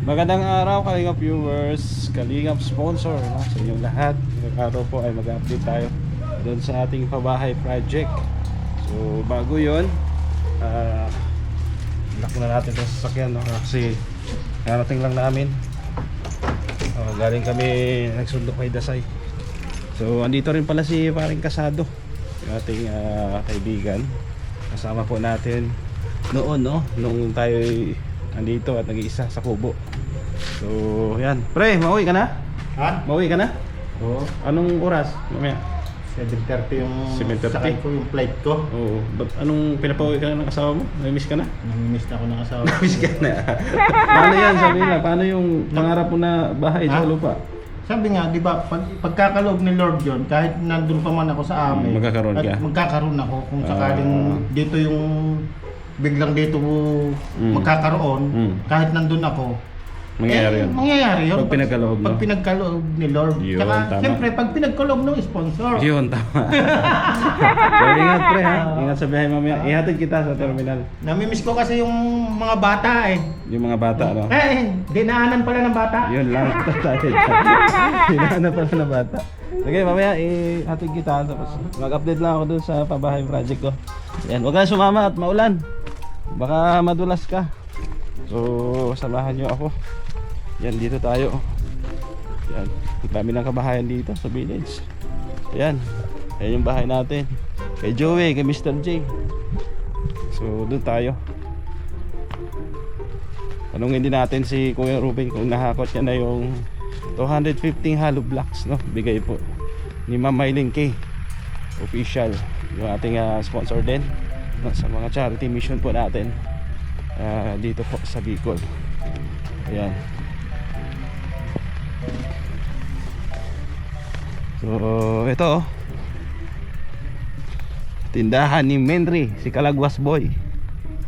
Magandang araw Kalingap viewers, Kalingap sponsor, no? Sa inyong lahat. Ngayong araw po ay mag-update tayo doon sa ating pabahay project. So bago yun, lock na natin itong sasakyan, no? Kasi narating lang namin, galing kami nagsundo kay Dasay. So andito rin pala si Paring Kasado, yung ating kaibigan. Kasama po natin noon, no? Nung tayo andito at nag-iisa sa Kubo. So yan, pre, mauwi ka na? Ha? Mauwi ka na? Oo. Anong oras? Mamaya 7:30 yung 7:30? sakay ko, yung flight ko. Oo. Anong pinapauwi ka na ng asawa mo? Namimiss ka na? Namimiss na ako ng asawa ko. Namimiss ka na. Paano yan? Sabi nila, paano yung pangarap mo na bahay sa Ha? lupa? Sabi nga, di ba, pagkakaloob ni Lord John, kahit nandun pa man ako sa amin, Magkakaroon at ka? Magkakaroon ako kung sakaling dito yung biglang dito magkakaroon, kahit nandun ako. Mangyayari yun? Mangyayari yun. Pag pinagkaloob, no? Pag pinagkaloob ni Lord. Yun, Tsaka, tama. siyempre, pag pinagkaloob ng sponsor. Yun, tama. So ingat pre ha, ingat sa biyahe mamaya. Ihatid kita sa terminal. Namimiss ko kasi yung mga bata eh. Yung mga bata, no? Dinaanan pala ng bata. Yun lang, tayo. Hinahanap pala na bata. Sige, mamaya ihatid kita. Tapos mag-update lang ako dun sa pabahay project ko. Yan, huwag kang sumama at maulan. Baka madulas ka. So, samahan nyo ako. Yan, dito tayo. Yan, ang dami ng kabahayan dito sa village. Yan, yan yung bahay natin. Kay Joey, kay Mr. J. So, dun tayo. Tanungin din natin si Kuya Ruben kung nahakot niya na yung 215 hollow blocks, no? Bigay po ni Ma'am Mylene K. Official, yung ating sponsor din, no? Sa mga charity mission po natin dito po sa Bicol. Ayan. So ito, tindahan ni Menry, si Kalagwas Boy.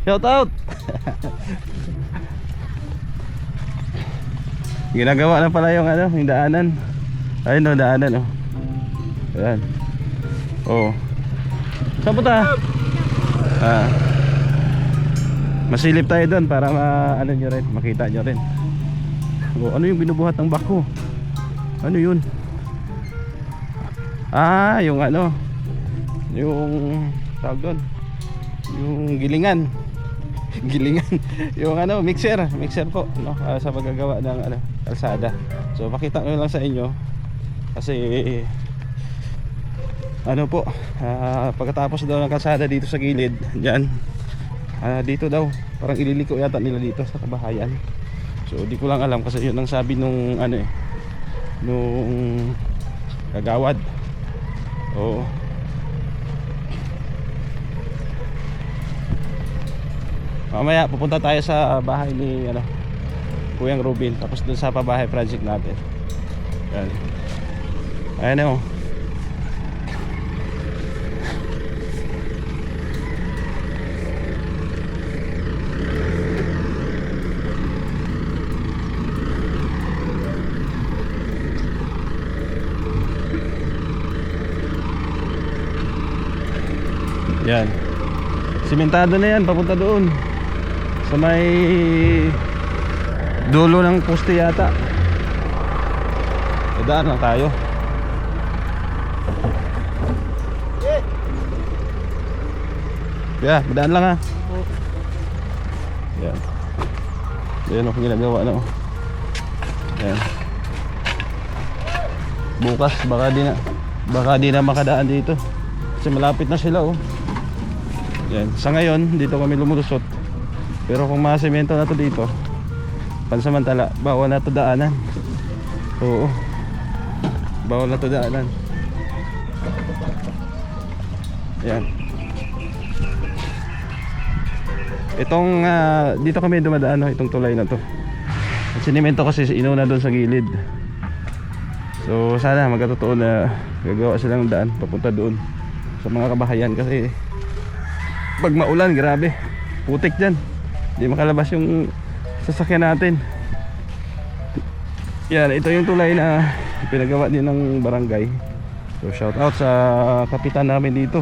Shout out. Ginagawa na pala yung yung daanan. Ayun no, daanan oh. Ayan. Oh. Saan punta? Masilip tayo doon para ano nyo rin, makita nyo rin. Oh, ano yung binubuhat ng bako? Ano yun? Yung yung tawag doon, yung gilingan. Gilingan, yung mixer po, no? Sa paggagawa ng kalsada. So pakita ko lang sa inyo kasi pagkatapos daw ng kalsada dito sa gilid diyan, dito daw parang ililiko yata nila dito sa kabahayan. So di ko lang alam kasi yun ang sabi nung nung kagawad. Oo. Mamaya pupunta tayo sa bahay ni Kuyang Ruben, tapos dun sa pabahay project natin. Yan. Ayan o. Yan. Simentado na yan, papunta doon sa may dulo ng poste yata. Dadaan lang tayo. Yeah, dadaan lang ha. Yan. Yan ang ginagawa na. Yan. Bukas baka di na makadaan dito kasi malapit na sila oh. Yan. Sa ngayon dito kami lumulusot, pero kung masemento na to dito pansamantala, bawal na to daanan. Oo, bawal na to daanan. Yan. Itong dito kami dumadaan, itong tulay na to. At sinemento kasi inuna doon sa gilid. So sana magkatotoo na gagawa silang daan papunta doon sa mga kabahayan kasi pag maulan, grabe, putik dyan, hindi makalabas yung sasakyan natin. Yan, ito yung tulay na pinagawa din ng barangay. So shout out sa kapitan namin dito,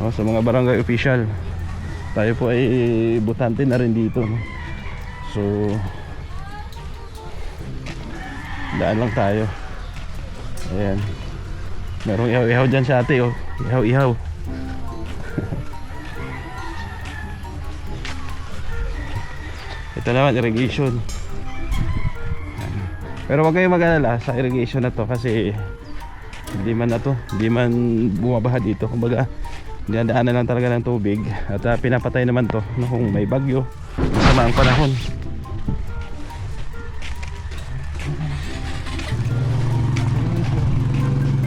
sa mga barangay official. Tayo po ay butante na rin dito. So Daan lang tayo. Ayan. Merong ihaw-ihaw dyan sa ate, oh. Ihaw-ihaw. Ito naman, irrigation. Pero wag kayong mag-alala sa irrigation na to kasi hindi man bumabaha dito. Kumbaga, dinadaanan lang talaga ng tubig. At pinapatay naman to no, kung may bagyo, masama ang panahon.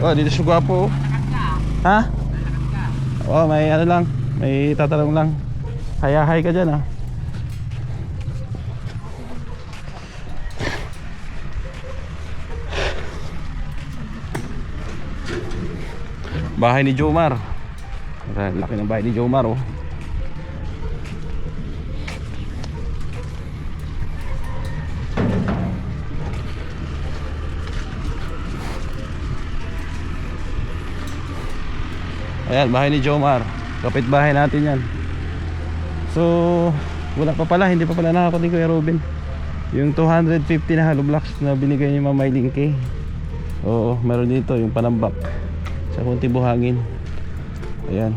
Oh, dito siya gwapo. Ha? Oh, may ano lang, may tatanong lang. Hayahay ka dyan, ha? Bahay ni Jomar. Laki ng bahay ni Jomar, oh. Ayan, bahay ni Jomar. Kapit bahay natin yan. So, wala pa pala, hindi pa pala nakakot ni Kuya Ruben yung 250 na hollow blocks na binigay ni Ma'am Maylin K. Oo, meron dito yung panambak sa kunti buhangin. Ayan.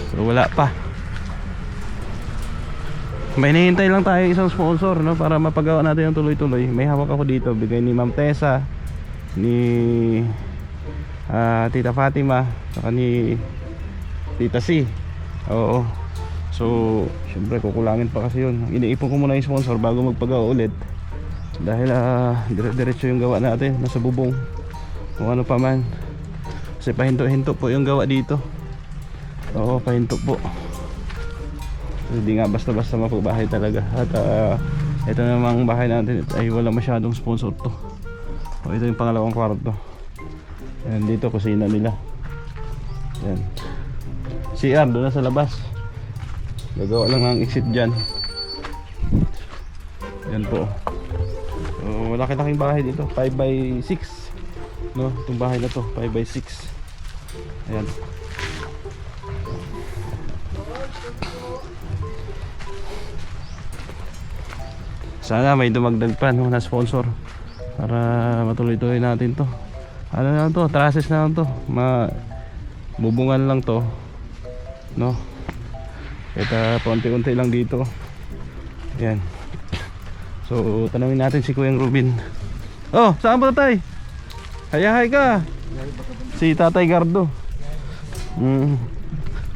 So wala pa. May hinihintay lang tayo isang sponsor, no, para mapagawa natin yung tuloy-tuloy. May hawak ako dito, bigay ni Ma'am Tessa, ni Tita Fatima, saka ni Tita C. Oo. So syempre kukulangin pa kasi yun. Iniipon ko muna yung sponsor bago magpagawa ulit. Dahil dire-diretso yung gawa natin, nasa bubong kung ano pa man. Kasi pahinto-hinto po yung gawa dito. Oo, pahinto po. Hindi nga basta-basta mapabahay talaga. At ito namang bahay natin ay wala masyadong sponsor to. O, ito yung pangalawang kwarto. Ayan, dito kusina nila. Ayan. CR doon na sa labas. Gagawa lang ang exit dyan. Ayan po. So, laki-laking bahay dito, 5x6, no? Itong bahay na to, 5x6. Ayan. Sana may dumagdag pa, no, na sponsor para matuloy-tuloy natin to. Ano na lang to, trusses na lang to, bubungan lang to, no? Kita paunti-unti lang dito. Ayan. So, tanungin natin si Kuya Ruben. Oh, saan ba tay? Hayahay ka. Si Tatay Gardo.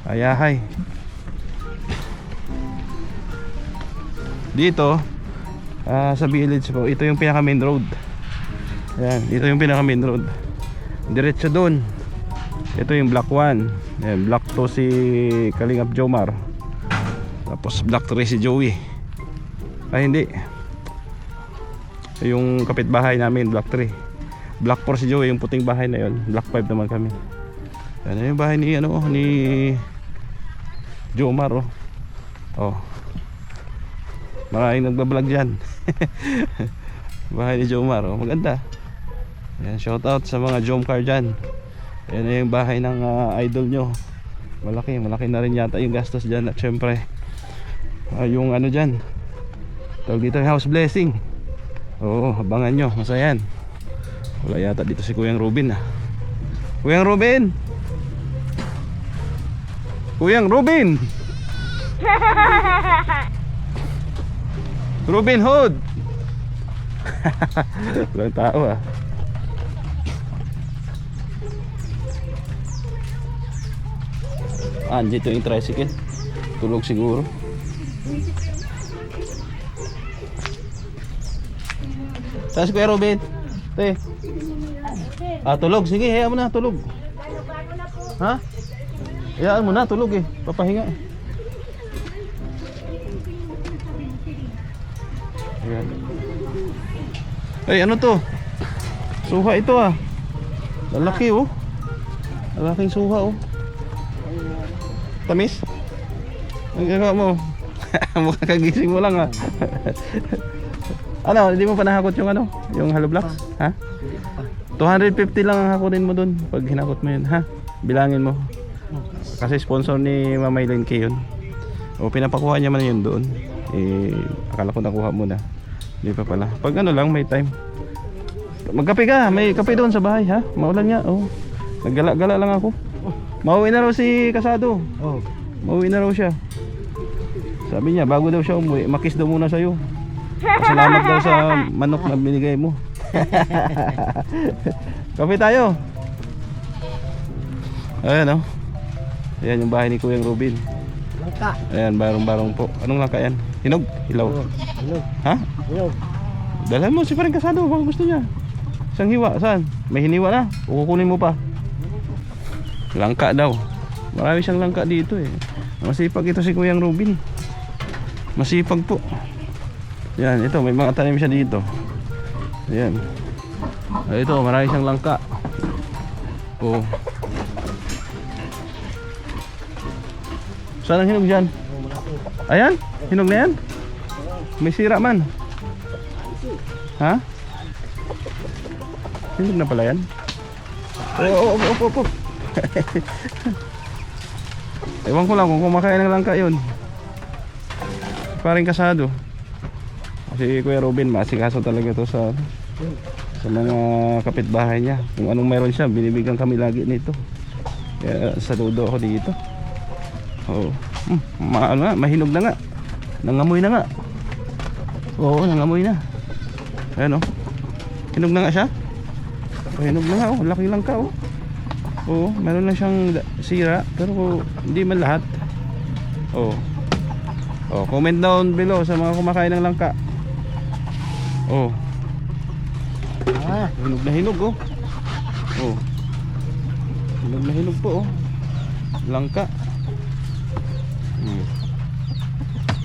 Hayahay. Dito, sa village po, ito yung pinaka main road. Ayan, ito yung pinaka main road. Diretso doon. Ito yung block 1. Ayan, block 2 si Kalingap Jomar. Tapos block 3 si Joey. Ay hindi, yung kapitbahay namin, block 3. Block 4 si Joey, yung puting bahay na yun. Block 5 naman kami. Yan yung bahay ni ni Jomar, oh. Oh. Maraming nagbablog dyan. Bahay ni Jomar, oh. Maganda. Yan, shout out sa mga Jomcar dyan. Yan yung bahay ng idol nyo. Malaki na rin yata yung gastos dyan. At syempre yung ano dyan, tawag dito yung house blessing. Oo, abangan nyo, masayan. Wala yata dito si Kuyang Ruben, ah. Kuyang Ruben! Kuyang Ruben! Ruben Hood! Walang tao, ah. Dito yung tricycle. Tulog siguro. Saan si Kuya Ruben? Te. Tulog. Sige, hayaan mo na, tulog. Ha? Hayaan mo na, tulog eh. Papahinga eh. Ayan. Ay, ano to? Suha ito, ah. Lalaki, oh. Lalaking suha, oh. Tamis? Ang gagawa mo? Mukhang kagising mo lang, ah. Ano, hindi mo pa nahakot yung ano? Yung hollow blocks? Ha? 250 lang ang hakutin mo dun pag hinakot mo yun, ha? Bilangin mo. Kasi sponsor ni Ma'am Maylin K yun. O pinapakuha niya man yun doon. Akala ko nakuha mo na. Hindi pa pala. Pag ano lang, may time. Magkape ka, may kape doon sa bahay ha. Maulan nga, oh. Naggala-gala lang ako. Mauwi na raw si Kasado. Oh. Mauwi na raw siya. Sabi niya, bago daw siya umuwi, makis daw muna sa'yo. Salamat daw sa manok na binigay mo. Kape tayo. Ayan, oh. Ayan yung bahay ni Kuya Robin. Langka. Ayan, barong-barong po. Anong langka yan? Hinog? Hilaw? Hinog. Ha? Hinog. Dalhan mo si Pareng Kasado, baka gusto niya. Isang hiwa, saan? May hiniwa na, o kukunin mo pa. Langka daw. Marami siyang langka dito eh. Masipag ito si Kuya Robin. Masipag po. Yan, ito, may mga tanim siya dito. Ayan. Ito, marami siyang langka. Oh. Saan ang hinog dyan? Ayan, hinog na yan. May sira man. Ha? Hinog na pala yan. Oh. Ewan ko lang kung kumakain ng langka yun. Parang Kasado. Kasi Kuya Robin, masikaso talaga to sa mga kapitbahay niya. Kung anong meron siya, binibigyan kami lagi nito. Kaya saludo ako dito. Oo. Ano nga, mahinog na nga. Nangamoy na nga. Oo, nangamoy na. Ayan, oh. Hinog na nga siya. Hinog na nga, oh. Laki lang ka, oh. Oo, meron lang siyang sira, pero hindi man lahat. Oo. Oh, comment down below sa mga kumakain ng langka. Oh. Hinog na hinog, oh. Oh. Hinog na hinog po, oh. Langka.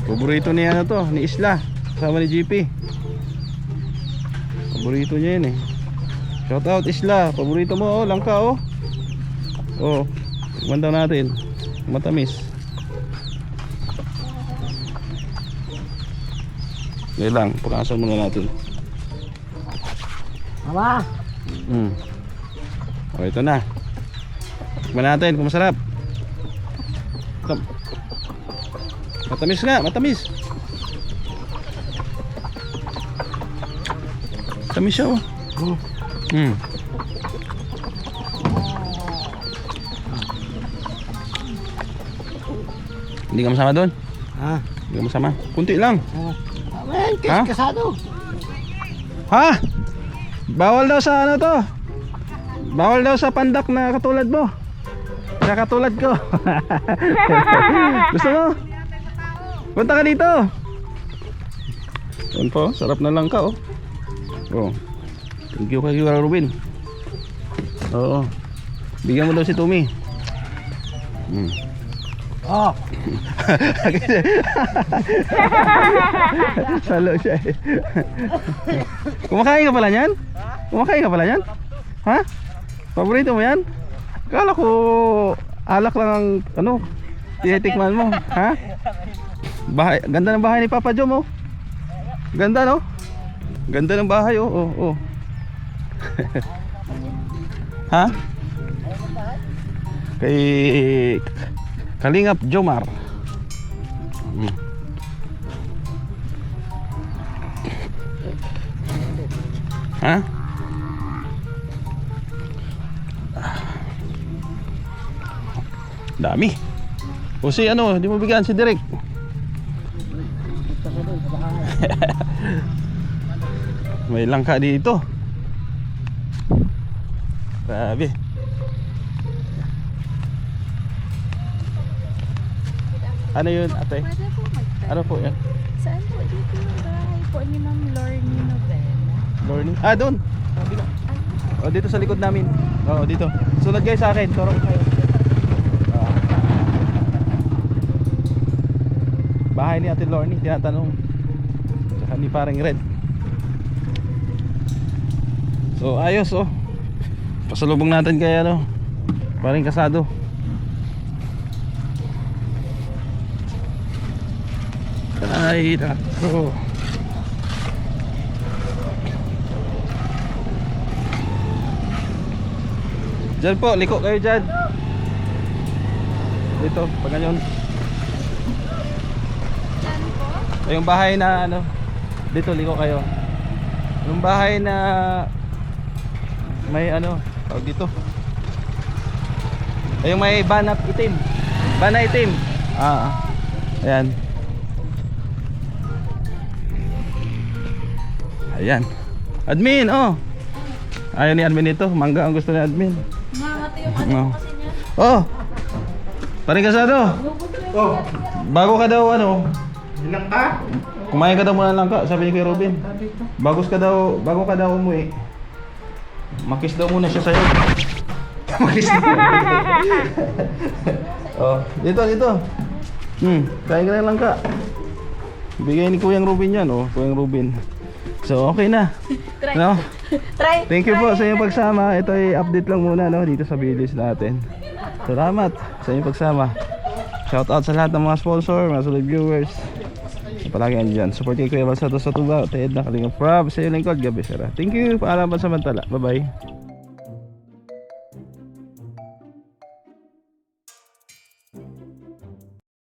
Paborito niya na to, ni Isla, kasama ni GP. Paborito niya yun eh. Shout out Isla, paborito mo, oh, langka, oh. Oh, tikman daw natin. Matamis. Ngayon lang, pakasan muna natin. Mama. Oh, ito na. Tikman natin kung masarap. Matamis nga, matamis. Matamis siya, oh. Hindi ka masama doon? Ha? Hindi ka masama? Kunti lang. Amen, Ha? Kasado. Ha? Bawal daw sa ano to? Bawal daw sa pandak na katulad mo. Na katulad ko. Gusto mo? Punta ka dito. Yun po, sarap na lang ka, oh. Oh. Thank you kay Kuya Robin. Oo. Bigyan mo daw si Tommy. Oh. Salo siya eh. Kumakain ka pala niyan? Kumakain ka pala niyan? Ha? Paborito mo yan? Akala ko alak lang ang ano, tinitikman mo. Ha? Bahay, ganda ng bahay ni Papa Jom, oh. Ganda, no? Ganda ng bahay, oh. Oh, oh. Ha? Kay Kalingap Jomar. Ha? Dami. O si ano, di mo bigyan si Derek. May langka dito. Grabe. Ano yun, ate? Pwede po magtanong. Ano po yan? Saan po dito yung bahay po ni Ma'am Lorny Novena? Morning. Ah, doon. O, dito sa likod namin. Oo, dito. Sunod kayo sa akin. Turo ko kayo. Bahay ni Ate Lorny, tinatanong. Saka ni parang Red. So, ayos, oh. Pasalubong natin kay ano, parang Kasado. Ay, nako. Diyan po, liko kayo dyan. Dito, pag ganyan. Yung bahay na ano, dito liko kayo. Yung bahay na may ano, tawag dito. Ay, yung may banat itim. Bana itim. Ayan. Ayan. Admin, oh. Ayaw ni admin ito. Mangga ang gusto ni admin. Mamati yung ano kasi niya. Oh. Paring kasado. Oh, Bago ka daw ano, ilang ka? kumain ka daw muna lang ka, sabi ni Kuya Robin. Bago ka daw umuwi. Makis daw muna siya sa'yo. Makis daw. Oh, dito. Kain ka na lang ka. Bigay ni Kuyang Robin yan, oh, Kuyang Robin. So, okay na. Try. No? Try. Thank you po sa inyong pagsama. Ito ay update lang muna, no, dito sa videos natin. Salamat sa inyong pagsama. Shout out sa lahat ng mga sponsor, mga solid viewers. Palagi andyan. Support kay Kuya Balsato sa Tuba. Ted na Kalinga Prab. Sa iyo lingkod, Gabi Sara. Thank you. Paalam pa samantala. Bye bye.